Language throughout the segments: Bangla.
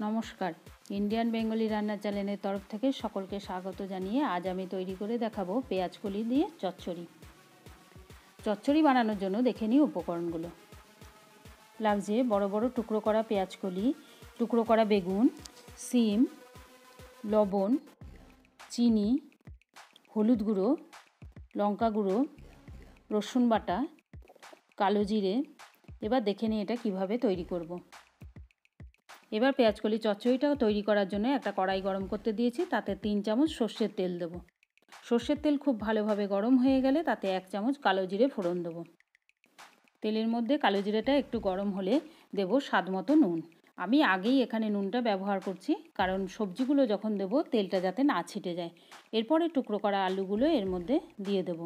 নমস্কার, ইন্ডিয়ান বেঙ্গলি রান্না চ্যানেলের তরফ থেকে সকলকে স্বাগত জানিয়ে আজ আমি তৈরি করে দেখাবো পেঁয়াজকলি দিয়ে চচ্চড়ি। চচ্চড়ি বানানোর জন্য দেখে নিই উপকরণগুলো। লাগছে বড় বড় টুকরো করা পেঁয়াজকলি, টুকরো করা বেগুন, সিম, লবণ, চিনি, হলুদ গুঁড়ো, লঙ্কা গুঁড়ো, রসুন বাটা, কালো জিরে। এবার দেখে নিই এটা কিভাবে তৈরি করব। এবার পেঁয়াজকলি চচ্চড়িটাও তৈরি করার জন্য একটা কড়াই গরম করতে দিয়েছি, তাতে 3 চামচ সর্ষের তেল দেব। সর্ষের তেল খুব ভালোভাবে গরম হয়ে গেলে তাতে 1 চামচ কালো জিরে ফোড়ন দেব। তেলের মধ্যে কালো জিরেটা একটু গরম হলে দেব স্বাদ মতো নুন। আমি আগেই এখানে নুনটা ব্যবহার করছি, কারণ সবজিগুলো যখন দেব তেলটা যাতে না ছিটে যায়। এরপরে টুকরো করা আলুগুলো এর মধ্যে দিয়ে দেব।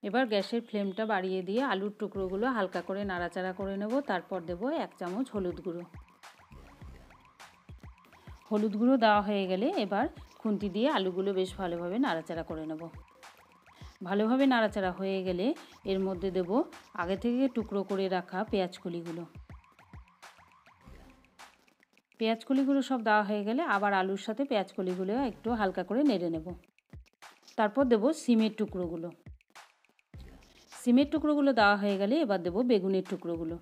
এবার গ্যাসের ফ্লেমটা বাড়িয়ে দিয়ে আলুর টুকরোগুলো হালকা করে নাড়াচাড়া করে নেব। তারপর দেব 1 চামচ হলুদ গুঁড়ো। হলুদ গুঁড়ো দেওয়া হয়ে গেলে এবার খুন্তি দিয়ে আলুগুলো বেশ ভালোভাবে নাড়াচাড়া করে নেব। ভালোভাবে নাড়াচাড়া হয়ে গেলে এর মধ্যে দেব আগে থেকে টুকরো করে রাখা পেঁয়াজকলিগুলো। পেঁয়াজকলিগুলো সব দেওয়া হয়ে গেলে আবার আলুর সাথে পেঁয়াজকলিগুলো একটু হালকা করে নেড়ে নেব। তারপর দেব সিমের টুকরোগুলো। সিমের টুকরোগুলো দেওয়া হয়ে গেলে এবার দেব বেগুনের টুকরোগুলো।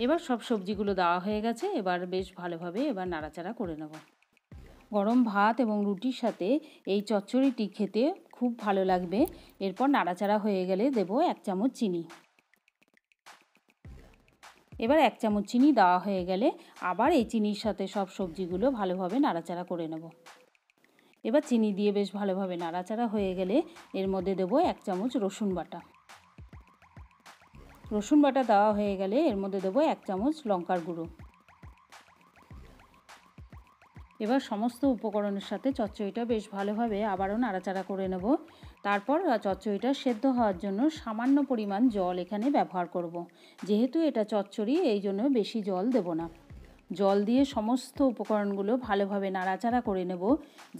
এবার সব সবজিগুলো দেওয়া হয়ে গেছে, এবার বেশ ভালোভাবে এবার নাড়াচাড়া করে নেব। গরম ভাত এবং রুটির সাথে এই চচ্চড়িটি খেতে খুব ভালো লাগবে। এরপর নাড়াচাড়া হয়ে গেলে দেব 1 চামচ চিনি। এবার 1 চামচ চিনি দেওয়া হয়ে গেলে আবার এই চিনির সাথে সব সবজিগুলো ভালোভাবে নাড়াচাড়া করে নেব। এবার চিনি দিয়ে বেশ ভালোভাবে নাড়াচাড়া হয়ে গেলে এর মধ্যে দেব 1 চামচ রসুন বাটা। রসুন বাটা দেওয়া হয়ে গেলে এর মধ্যে দেব 1 চামচ লঙ্কার গুঁড়ো। এবার সমস্ত উপকরণের সাথে চচ্চড়িটা বেশ ভালোভাবে আবারও নাড়াচাড়া করে নেব। তারপর চচ্চড়িটা সেদ্ধ হওয়ার জন্য সামান্য পরিমাণ জল এখানে ব্যবহার করব। যেহেতু এটা চচ্চড়ি এই জন্য বেশি জল দেব না। জল দিয়ে সমস্ত উপকরণগুলো ভালোভাবে নাড়াচাড়া করে নেব।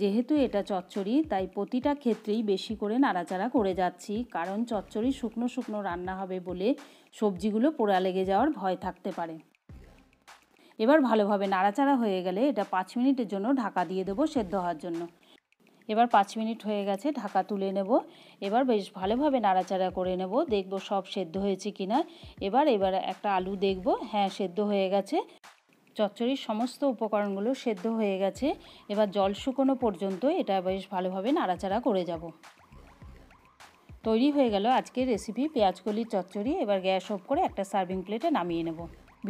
যেহেতু এটা চচ্চড়ি তাই প্রতিটা ক্ষেত্রেই বেশি করে নাড়াচাড়া করে যাচ্ছি, কারণ চচ্চড়ি শুকনো শুকনো রান্না হবে বলে সবজিগুলো পোড়া লেগে যাওয়ার ভয় থাকতে পারে। এবার ভালোভাবে নাড়াচাড়া হয়ে গেলে এটা 5 মিনিটের জন্য ঢাকা দিয়ে দেবো সেদ্ধ হওয়ার জন্য। এবার 5 মিনিট হয়ে গেছে, ঢাকা তুলে নেব। এবার বেশ ভালোভাবে নাড়াচাড়া করে নেব, দেখব সব সেদ্ধ হয়েছে কিনা। এবার একটা আলু দেখব, হ্যাঁ সেদ্ধ হয়ে গেছে। চচ্চড়ির সমস্ত উপকরণগুলো সেদ্ধ হয়ে গেছে। এবার জল শুকোনো পর্যন্ত এটা বেশ ভালোভাবে নাড়াচাড়া করে যাব। তৈরি হয়ে গেল আজকের রেসিপি পেঁয়াজকলির চচ্চড়ি। এবার গ্যাস অফ করে একটা সার্ভিং প্লেটে নামিয়ে নেব।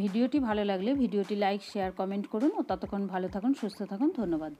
ভিডিওটি ভালো লাগলে ভিডিওটি লাইক, শেয়ার, কমেন্ট করুন ও ততক্ষণ ভালো থাকুন, সুস্থ থাকুন। ধন্যবাদ।